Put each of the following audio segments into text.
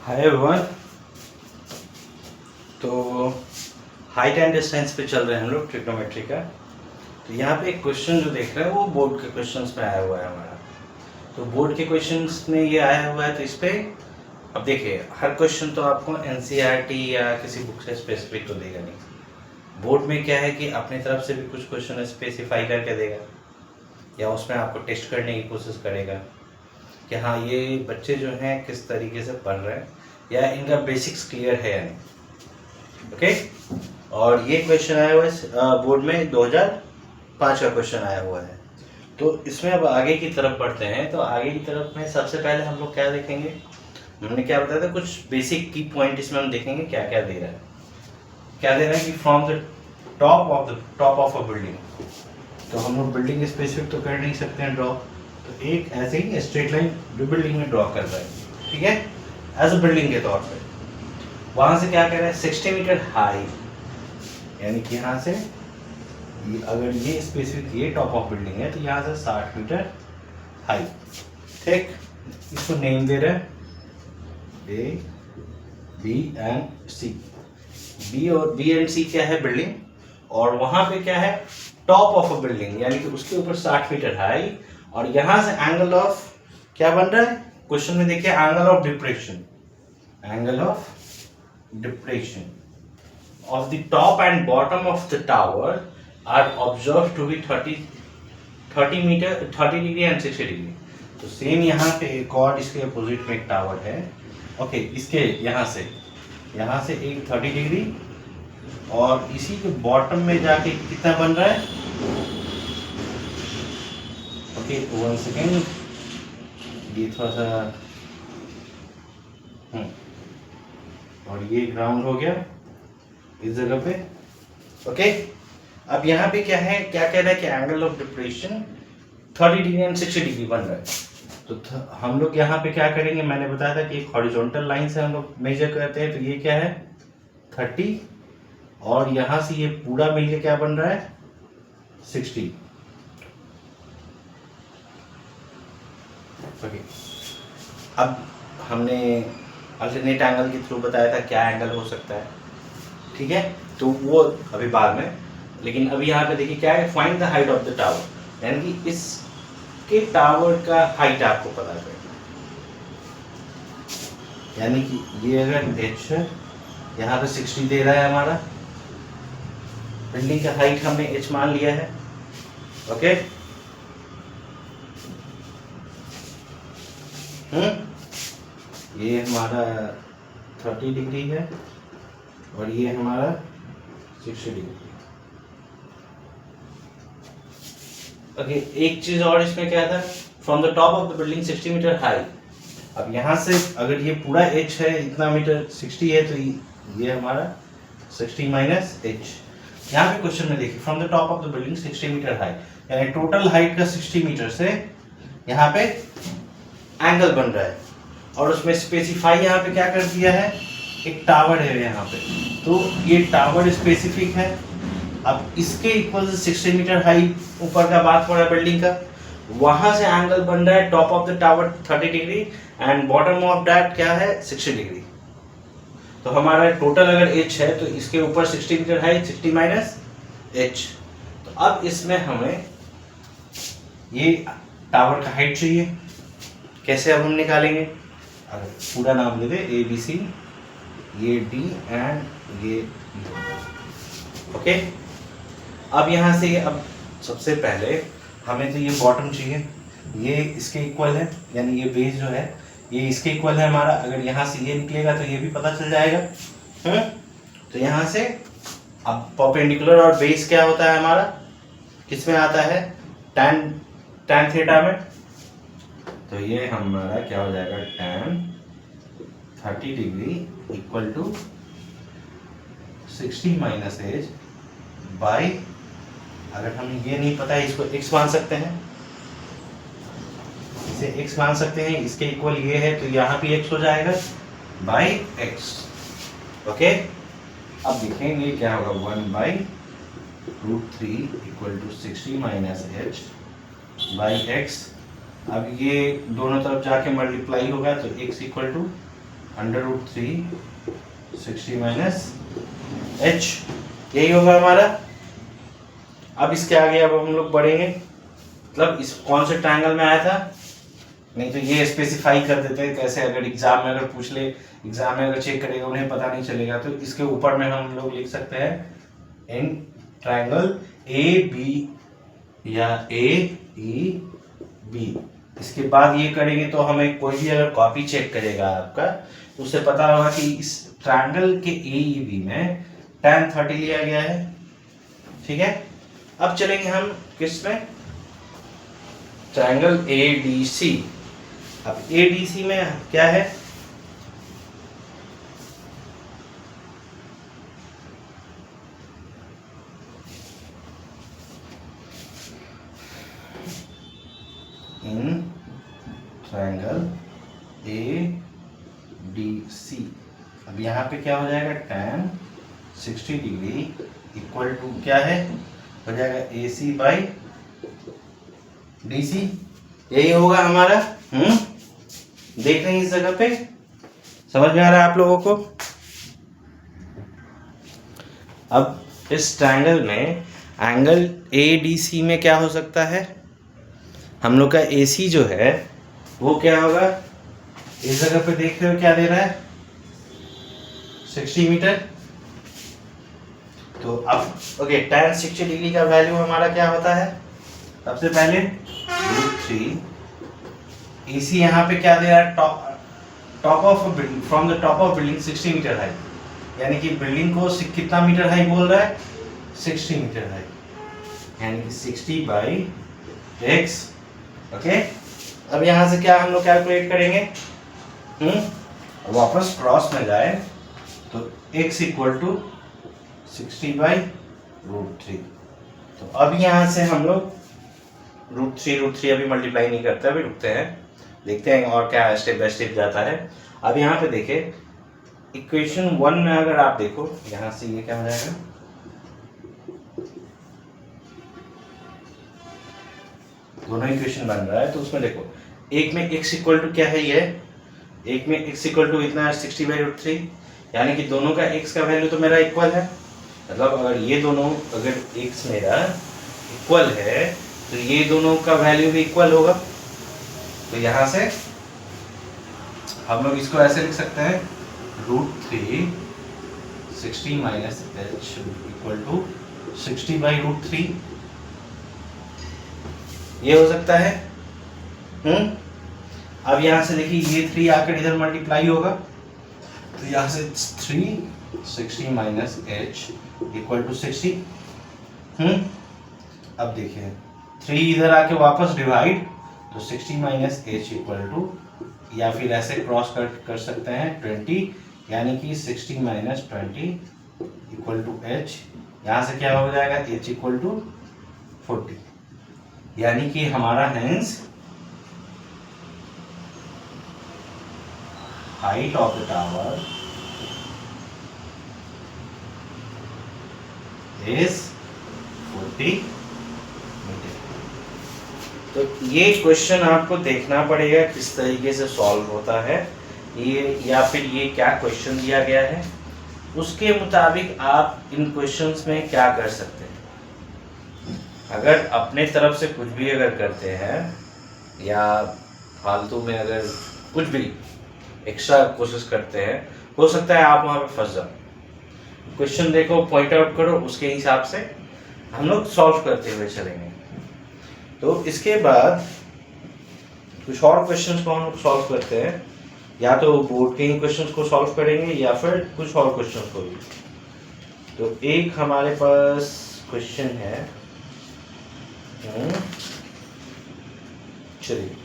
Hi everyone. तो height and distance पे चल रहे हैं हम लोग ट्रिग्नोमेट्री का। तो यहाँ पे एक क्वेश्चन जो देख रहे हैं वो बोर्ड के क्वेश्चंस में आया हुआ है हमारा। तो बोर्ड के क्वेश्चंस में ये आया हुआ है, तो इस पे अब देखिए हर क्वेश्चन तो आपको एनसीईआरटी या किसी बुक से स्पेसिफिक तो देगा नहीं। बोर्ड में क्या है कि अपनी तरफ से भी कुछ क्वेश्चन स्पेसिफाई करके देगा या उसमें आपको टेस्ट करने की कोशिश करेगा कि हाँ ये बच्चे जो हैं किस तरीके से पढ़ रहे हैं या इनका बेसिक्स क्लियर है या नहीं। ओके, और ये क्वेश्चन आया हुआ है बोर्ड में 2005 का क्वेश्चन आया हुआ है। तो इसमें अब आगे की तरफ बढ़ते हैं। तो आगे की तरफ में सबसे पहले हम लोग क्या देखेंगे, हमने क्या बताया था, कुछ बेसिक की पॉइंट इसमें हम देखेंगे क्या क्या दे रहा है। क्या दे रहा है कि from the top of a building. तो हम लोग बिल्डिंग स्पेसिफिक तो कर नहीं सकते हैं ड्रॉ, तो एक ऐसे ही स्ट्रेट लाइन जो बिल्डिंग में ड्रॉ कर रहा है, ठीक है, एज अ बिल्डिंग के तौर पे। वहां से क्या कह रहा है, 60 मीटर हाई, यानी कि यहाँ से अगर ये स्पेसिफिक ये टॉप ऑफ बिल्डिंग है तो यहाँ से 60 मीटर हाई, ठीक। इसको नेम दे रहे हैं A B and C. B और बी एंड सी क्या है, बिल्डिंग, और वहां पे क्या है, टॉप ऑफ अ बिल्डिंग, यानी कि उसके ऊपर 60 मीटर हाई। और यहां से एंगल ऑफ क्या बन रहा है, क्वेश्चन में देखिए angle of depression, angle of depression of the top and bottom of the tower are observed to be 30 metre 30 degree and 60 degree. तो सेम यहाँ पे एक और इसके अपोजिट में एक टावर है। ओके, इसके यहाँ से एक 30 डिग्री और इसी के बॉटम में जाके कितना बन रहा है। ओके, 1 सेकेंड, ये थोड़ा सा और ये ग्राउंड हो गया इस जगह पे। ओके, अब यहाँ पे क्या है, क्या कह रहा है कि angle of depression 30 degree and 60 degree बन रहा है। तो हम लोग यहाँ पे क्या करेंगे, मैंने बताया था कि एक हॉरिजॉन्टल लाइन से हम लोग मेजर करते हैं। तो ये क्या है 30, और यहाँ से ये पूरा मिलके क्या बन रहा है 60। ओके, अब हमने अल्टरनेट एंगल के थ्रू बताया था क्या एंगल हो सकता है, ठीक है, तो वो अभी बाद में। लेकिन अभी यहाँ पे देखिए क्या है, find the height of the tower, यानी कि इसके टावर का हाइट आपको पता करना, यानी कि ये अगर h है, यहाँ पे 60 दे रहा है हमारा, बिल्डिंग का हाइट हमने h मान लिया है। ओके, ये हमारा 30 डिग्री है और ये हमारा 60 डिग्री। ओके, एक चीज और इसमें क्या था, from the top of the building 60 metre high. अब यहाँ से अगर ये पूरा h है, इतना मीटर 60 है, तो ये हमारा 60 माइनस h। यहाँ पे क्वेश्चन में देखिए from the top of the building 60 metre high, यानी टोटल हाइट का 60 मीटर से यहाँ पे एंगल बन रहा है, और उसमें स्पेसिफाई यहाँ पे क्या कर दिया है, एक टावर है यहाँ पे, तो ये टावर स्पेसिफिक है। अब इसके इक्वल से 60 मीटर हाई ऊपर का बात हो रहा है बिल्डिंग का, वहां से एंगल बन रहा है top of the tower 30 degree and bottom of that क्या है 60 डिग्री। तो हमारा टोटल अगर h है तो इसके ऊपर 60 मीटर हाई, 60 माइनस h। तो अब इसमें हमें ये टावर का हाइट चाहिए, कैसे अब हम निकालेंगे, अगर पूरा नाम ले दे ए बी सी, ये डी एंड ये ओके। अब यहाँ से अब सबसे पहले हमें तो ये बॉटम चाहिए, ये इसके इक्वल है, यानी ये बेस जो है ये इसके इक्वल है हमारा। अगर यहाँ से ये निकलेगा तो ये भी पता चल जाएगा। तो यहाँ से अब परपेंडिकुलर और बेस क्या होता है हमारा, किस में आता है, tan थीटा में। तो ये हमारा क्या हो जाएगा, tan 30 degree equal to 60 minus h by, अगर हमें ये नहीं पता है इसको x मान सकते हैं, इसे x मान सकते हैं, इसके इक्वल ये है तो यहाँ भी x हो जाएगा बाई x। ओके, अब देखेंगे क्या होगा, 1/√3 equal to 60 minus h by x। अब ये दोनों तरफ जाके मल्टीप्लाई होगा तो x equal to √3 60 minus h, यही होगा हमारा। अब इसके आगे अब हम लोग बढ़ेंगे, मतलब इस कौन से ट्रायंगल में आया था, नहीं तो ये स्पेसिफाई कर देते हैं कैसे, अगर एग्जाम में अगर पूछ ले, एग्जाम में अगर चेक करेगा उन्हें पता नहीं चलेगा, तो इसके ऊपर में हम लोग लिख सकते हैं इन ट्रायंगल ए बी या ए ई बी। इसके बाद ये करेंगे तो हमें कोई भी अगर कॉपी चेक करेगा आपका तो उससे पता होगा कि इस ट्रायंगल के ए ई बी में tan 30 लिया गया है। ठीक है, अब चलेंगे हम किस में, ट्रायंगल ए डी सी। अब ए डी सी में क्या है, in triangle A D C. अब यहाँ पे क्या हो जाएगा, tan 60 डिग्री इक्वल टू क्या है, हो जाएगा ए सी बाई डी सी, यही होगा हमारा। देख रहे हैं इस जगह पे, समझ में आ रहा है आप लोगों को। अब इस ट्रायंगल में एंगल ए डी सी में क्या हो सकता है, हम लोग का ए सी जो है वो क्या होगा, इस जगह पे देख रहे हो क्या दे रहा है, 60 मीटर। तो अब ओके, tan 60 डिग्री का वैल्यू हमारा क्या होता है, सबसे पहले √3 AC यहाँ पे क्या दे रहा है, top of building, from the top of building 60 metre high, यानी कि बिल्डिंग को कितना मीटर हाई बोल रहा है, 60 मीटर हाई, यानी कि 60 बाई x। ओके, अब यहाँ से क्या हम लोग कैलकुलेट करेंगे, वापस क्रॉस में जाए तो x इक्वल टू 60 बाई √3। तो अब यहाँ से हम लोग √3 अभी मल्टीप्लाई नहीं करते, अभी रुकते हैं, देखते हैं और क्या स्टेप बाय स्टेप जाता है। अब यहाँ पे देखें, इक्वेशन 1 में अगर आप देखो, यहाँ से ये क्या हो जाएगा, दोनों इक्वेशन बन रहा है, तो उसमें देखो एक में x इक्वल टू क्या है, ये एक में x इक्वल टू इतना है 60 बाई √3, यानी कि दोनों का x का वैल्यू तो मेरा इक्वल है, मतलब अगर ये दोनों, अगर x मेरा इक्वल है तो ये दोनों का वैल्यू भी इक्वल होगा। तो यहाँ से हम लोग इसको ऐसे लिख सकते हैं, √3 60 minus h equal to 60 by √3, ये हो सकता है। अब यहाँ से देखिए ये 3 आकर इधर मल्टीप्लाई होगा, तो यहाँ से 3 60 माइनस h इक्वल टू 60। अब देखिए 3 इधर आके वापस डिवाइड, तो 60 माइनस h इक्वल टू, या फिर ऐसे क्रॉस कट कर सकते हैं 20, यानी कि 60 माइनस 20 इक्वल टू h, यहाँ से क्या हो जाएगा, h इक्वल टू 40, यानी कि हमारा hence height of the tower is 40 metre. तो ये क्वेश्चन आपको देखना पड़ेगा किस तरीके से सॉल्व होता है ये, या फिर ये क्या क्वेश्चन दिया गया है, उसके मुताबिक आप इन क्वेश्चंस में क्या कर सकते हैं। अगर अपने तरफ से कुछ भी अगर करते हैं या फालतू में अगर कुछ भी एक्स्ट्रा कोशिश करते हैं, हो सकता है आप वहाँ पे फंस जाओ। क्वेश्चन देखो, पॉइंट आउट करो, उसके हिसाब से हम लोग सॉल्व करते हुए चलेंगे। तो इसके बाद कुछ और क्वेश्चंस को हम लोग सॉल्व करते हैं, या तो बोर्ड के ही क्वेश्चंस को सॉल्व करेंगे या फिर कुछ और क्वेश्चंस को भी। तो एक हमारे पास क्वेश्चन है, चलिए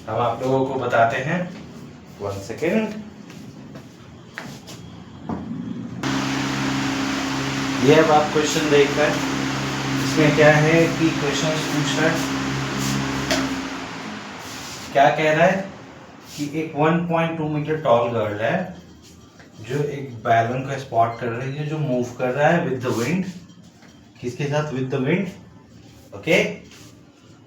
हम आप लोगों को बताते हैं, 1 सेकेंड। ये अब आप क्वेश्चन देख रहे हैं, इसमें क्या है कि क्वेश्चन पूछ रहा है, क्या कह रहा है कि एक 1.2 मीटर टॉल गर्ल है जो एक बैलून का स्पॉट कर रही है, जो मूव कर रहा है विद द विंड। किसके साथ? With the wind. ओके,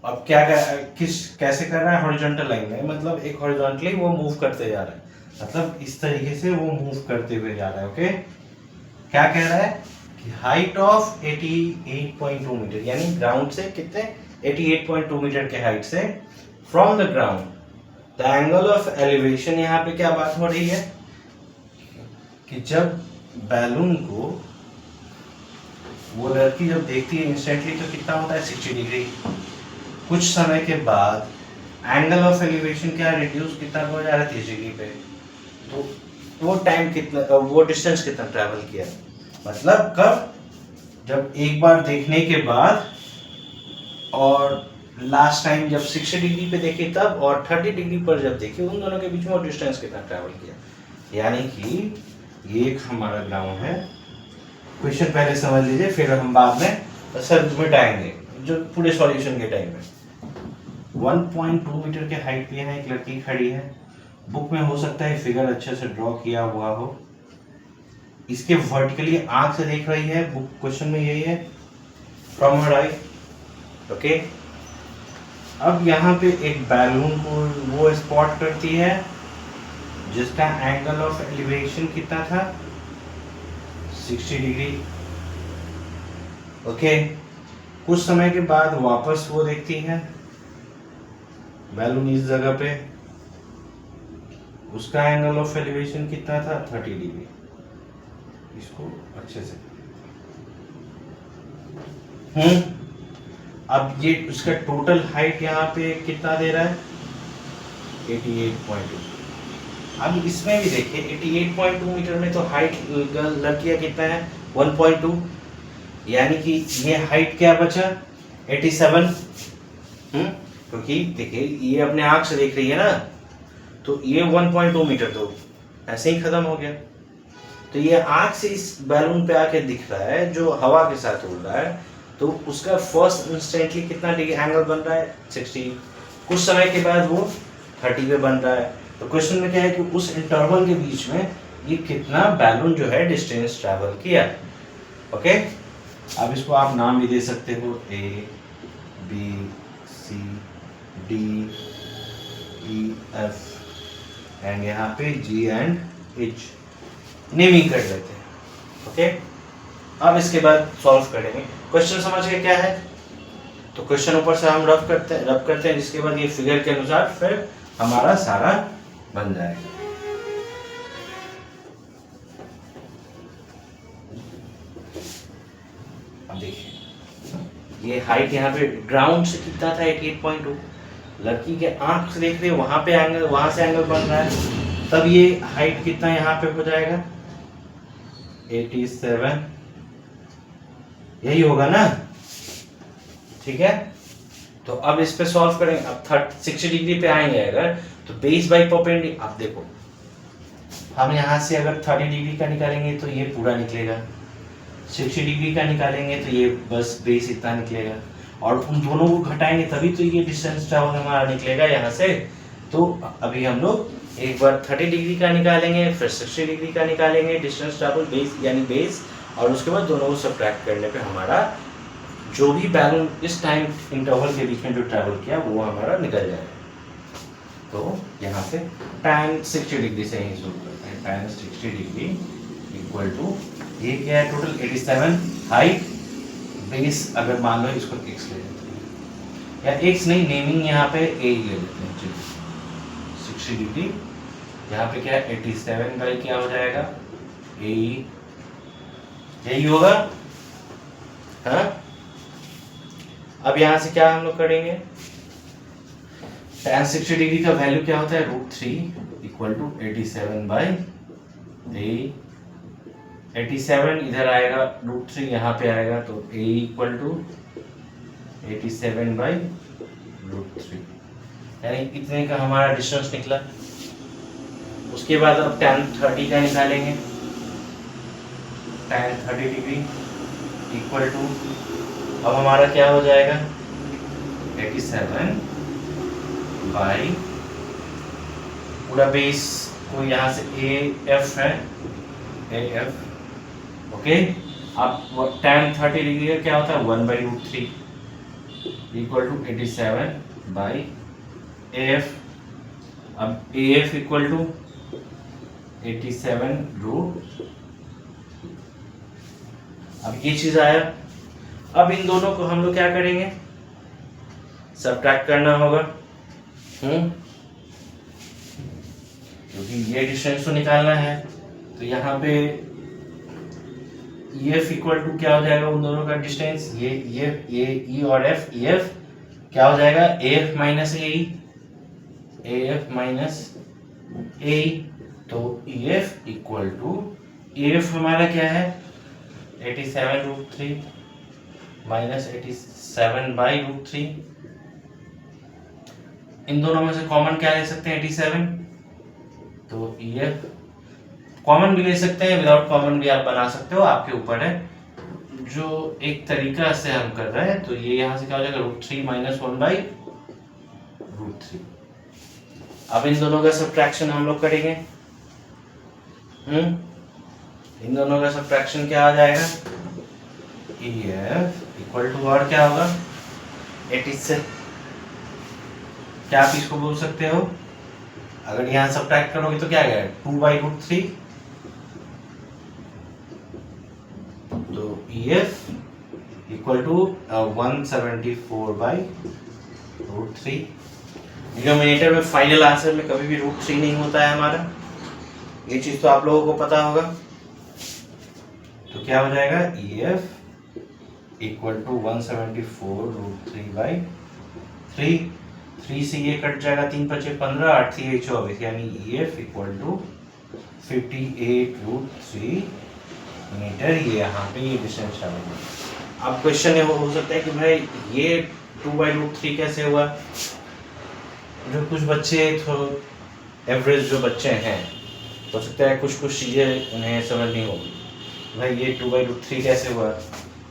अब कैसे कर रहा है, हॉरिजॉन्टल लाइन में, मतलब एक हॉरिजॉन्टली वो मूव करते जा रहा है, मतलब इस तरीके से वो मूव करते हुए जा रहा है। ओके, क्या कह रहा है कि हाइट ऑफ 88.2 मीटर, यानी ग्राउंड से कितने 88.2 मीटर के हाइट से from the ground the angle of elevation. यहाँ पे क्या बात हो रही है कि जब बैलून को वो लड़की जब देखती है इंस्टेंटली तो कितना होता है 60 डिग्री। कुछ समय के बाद एंगल ऑफ एलिवेशन क्या रिड्यूस कितना हो जा रहा है 30 डिग्री पे। तो वो टाइम कितना, वो डिस्टेंस कितना ट्रैवल किया, मतलब कब, जब एक बार देखने के बाद और लास्ट टाइम जब 60 डिग्री पे देखी तब, और 30 डिग्री पर जब देखी, उन दोनों के बीच में वो डिस्टेंस कितना ट्रैवल किया। यानी कि ये एक हमारा ग्राउंड है। क्वेश्चन पहले समझ लीजिए, फिर हम बाद में सर मिटाएंगे जो पूरे सॉल्यूशन के टाइम में। 1.2 मीटर के हाइट पे यहाँ एक लड़की खड़ी है। बुक में हो सकता है फिगर अच्छे से ड्रॉ किया हुआ हो। इसके वर्टिकली आंख से देख रही है, बुक क्वेश्चन में यही है, फ्रॉम हर आई। ओके, अब यहाँ पे एक बैलून को वो स्पॉट करती है जिसका एंगल ऑफ एलिवेशन कितना था 60 डिग्री। ओके, कुछ समय के बाद वापस वो देखती है बैलून इस जगह पे, उसका एंगल ऑफ एलिवेशन कितना था 30 डिग्री। इसको अच्छे से अब ये उसका टोटल हाइट यहाँ पे कितना दे रहा है 88.2। अब इसमें भी देखिए 88.2 मीटर में तो हाइट लड़कियां कितना है 1.2, यानी कि ये हाइट क्या बचा 87। क्योंकि देखिए ये अपने आंख से देख रही है ना, तो ये 1.2 मीटर तो ऐसे ही खत्म हो गया। तो ये आंख से इस बैलून पे आके दिख रहा है जो हवा के साथ उड़ रहा है, तो उसका फर्स्ट इंस्टेंटली कितना डिग्री एंगल बन रहा है 60। कुछ समय के बाद वो 30 पे बन रहा है। तो क्वेश्चन में क्या है कि उस इंटरवल के बीच में ये कितना बैलून जो है डिस्टेंस ट्रैवल किया। ओके, अब इसको आप नाम भी दे सकते हो A B C D E F and यहाँ पे G एंड H नेमिंग कर लेते हैं। ओके, अब इसके बाद सॉल्व करेंगे। क्वेश्चन समझ गए क्या है, तो क्वेश्चन ऊपर से हम रफ करते हैं जिसके बाद ये फिगर के अनुसार फिर हमारा सारा बन जाएगा। अब देखिए ये हाइट यहाँ पे ग्राउंड से कितना था 88.2, लड़की के आंख से देख रहे हैं वहां पे एंगल, वहां से एंगल बन रहा है, तब ये हाइट कितना यहाँ पे हो जाएगा 87, यही होगा ना। ठीक है, तो अब इस पे सॉल्व करेंगे। अब 60 डिग्री पे आएंगे अगर, तो बेस बाई परपेंडिकुलर, अब देखो हम यहाँ से अगर 30 डिग्री का निकालेंगे तो ये पूरा निकलेगा, 60 डिग्री का निकालेंगे तो ये बस बेस इतना निकलेगा, और उन दोनों को घटाएंगे तभी तो ये डिस्टेंस ट्रैवल हमारा निकलेगा यहाँ से। तो अभी हम लोग एक बार 30 डिग्री का निकालेंगे, फिर 60 डिग्री का निकालेंगे डिस्टेंस ट्रैवल बेस यानी बेस, और उसके बाद दोनों को सब्ट्रैक्ट करने पे हमारा जो भी बैलून इस टाइम इंटरवल के बीच में जो ट्रैवल किया वो हमारा निकल जाएगा। तो यहाँ से tan 60 डिग्री से ही शुरू करते हैं। tan 60 डिग्री इक्वल टू ये क्या है टोटल 87 हाइट, बेस अगर मान लो इसको x ले लेते हैं, या x नहीं नेमिंग यहाँ पे a ले लेते हैं। चलिए 60 डिग्री यहाँ पे क्या है 87 बाई क्या हो जाएगा a, यही होगा। हाँ, अब यहाँ से क्या हम लोग करेंगे, tan 60 डिग्री का वैल्यू क्या होता है √3 इक्वल टू 87 बाई a, 87 इधर आएगा √3 यहाँ पे आएगा, तो a इक्वल टू 87 बाई √3, यानी इतने का हमारा डिस्टेंस निकला। उसके बाद अब tan 30 का निकालेंगे, tan 30 डिग्री इक्वल टू अब हमारा क्या हो जाएगा 87 बाई पूरा बेस को यहाँ से AF है AF। ओके, अब tan 30 डिग्री का क्या होता है 1/√3, इक्वल टू 87 बाई AF। अब AF इक्वल टू 87 √ अब ये चीज आया। अब इन दोनों को हम लोग क्या करेंगे, सब्ट्रैक्ट करना होगा, क्योंकि ये डिस्टेंस तो निकालना है। तो यहाँ पे EF इक्वल टू क्या हो जाएगा, उन दोनों का डिस्टेंस, ये E और F, EF क्या हो जाएगा, AF minus AE, AF minus AE। तो EF इक्वल टू, EF हमारा क्या है 87 √ 3 माइनस 87 बाई √3। इन दोनों में से कॉमन क्या ले सकते हैं 87, तो EF कॉमन भी ले सकते हैं, विदाउट कॉमन भी आप बना सकते हो, आपके ऊपर है। जो एक तरीका से हम कर रहे हैं, तो ये यहाँ से क्या हो जाएगा √3 माइनस 1 बाई √3। अब इन दोनों का सब्ट्रैक्शन हम लोग करेंगे। इन दोनों का सब्ट्रैक्शन क्या आ जाएगा, EF इक्वल टू, और क्या होगा 87। क्या आप इसको बोल सकते हो, अगर यहाँ सब्ट्रैक्ट करोगे तो क्या आएगा 2 बाई √3। तो EF equal to 174 by √3। Denominator में फाइनल आंसर में कभी भी √3 नहीं होता है हमारा, ये चीज तो आप लोगों को पता होगा। तो क्या हो जाएगा EF इक्वल टू 174 √3 बाई 3 से ये कट जाएगा, 3 × 5 = 15, 8 × 3 = 24, यानी EF इक्वल टू 58 √3 मीटर। ये यहाँ पे ये डिस्टेंस आएगा। अब क्वेश्चन ये हो सकता है कि भाई ये 2 बाई √3 कैसे हुआ। जो कुछ बच्चे थोड़ा एवरेज जो बच्चे हैं, हो सकता है कुछ चीज़ें उन्हें समझ नहीं होगी, भाई ये 2 बाई √3 कैसे हुआ।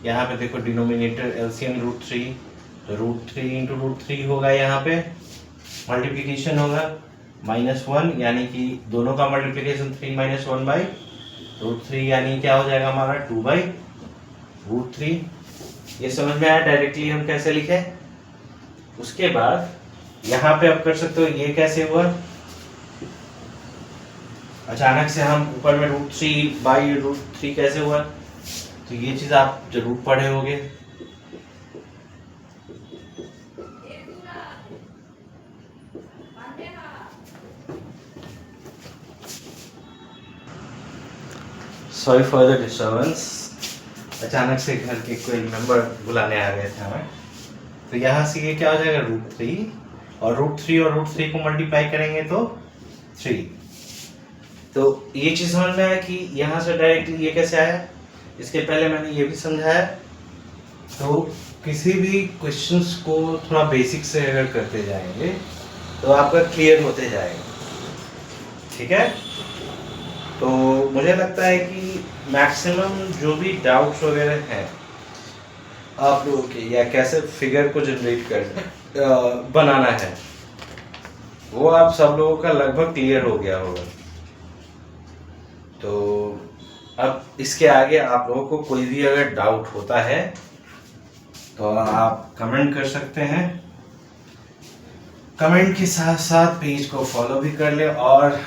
यहाँ पे देखो डिनोमिनेटर LCM √3, तो √3 × √3 होगा, यहाँ पे मल्टीप्लिकेशन होगा -1, यानी कि दोनों का मल्टीप्लिकेशन 3 - 1 बाई √3, यानी क्या हो जाएगा हमारा 2 बाई √3। ये समझ में आया डायरेक्टली हम कैसे लिखे। उसके बाद यहाँ पे आप कर सकते हो, ये कैसे हुआ, अचानक से हम ऊपर में √3 बाई √3 कैसे हुआ, तो ये चीज आप जरूर पढ़े होगे। सॉरी फॉर द डिस्टर्बेंस, अचानक से घर के कोई मेंबर बुलाने आ गए थे हमें। तो यहाँ से ये क्या हो जाएगा √3, और √3 और √3 को मल्टीप्लाई करेंगे तो 3। तो ये चीज समझ में आया कि यहाँ से डायरेक्टली ये कैसे आया। इसके पहले मैंने ये भी समझाया। तो किसी भी क्वेश्चंस को थोड़ा बेसिक से अगर करते जाएंगे तो आपका क्लियर होते जाएगा, ठीक है। तो मुझे लगता है कि मैक्सिमम जो भी डाउट्स वगैरह हैं आप लोगों के, या कैसे फिगर को जनरेट करना बनाना है, वो आप सब लोगों का लगभग क्लियर हो गया होगा। तो अब इसके आगे आप लोगों को कोई भी अगर डाउट होता है तो आप कमेंट कर सकते हैं। कमेंट के साथ साथ पेज को फॉलो भी कर ले और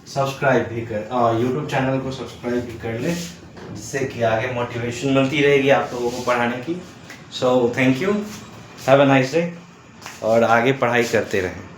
सब्सक्राइब भी कर, यूट्यूब चैनल को सब्सक्राइब भी कर ले, जिससे कि आगे मोटिवेशन मिलती रहेगी आप लोगों को पढ़ाने की। So thank you, have a nice day, और आगे पढ़ाई करते रहें।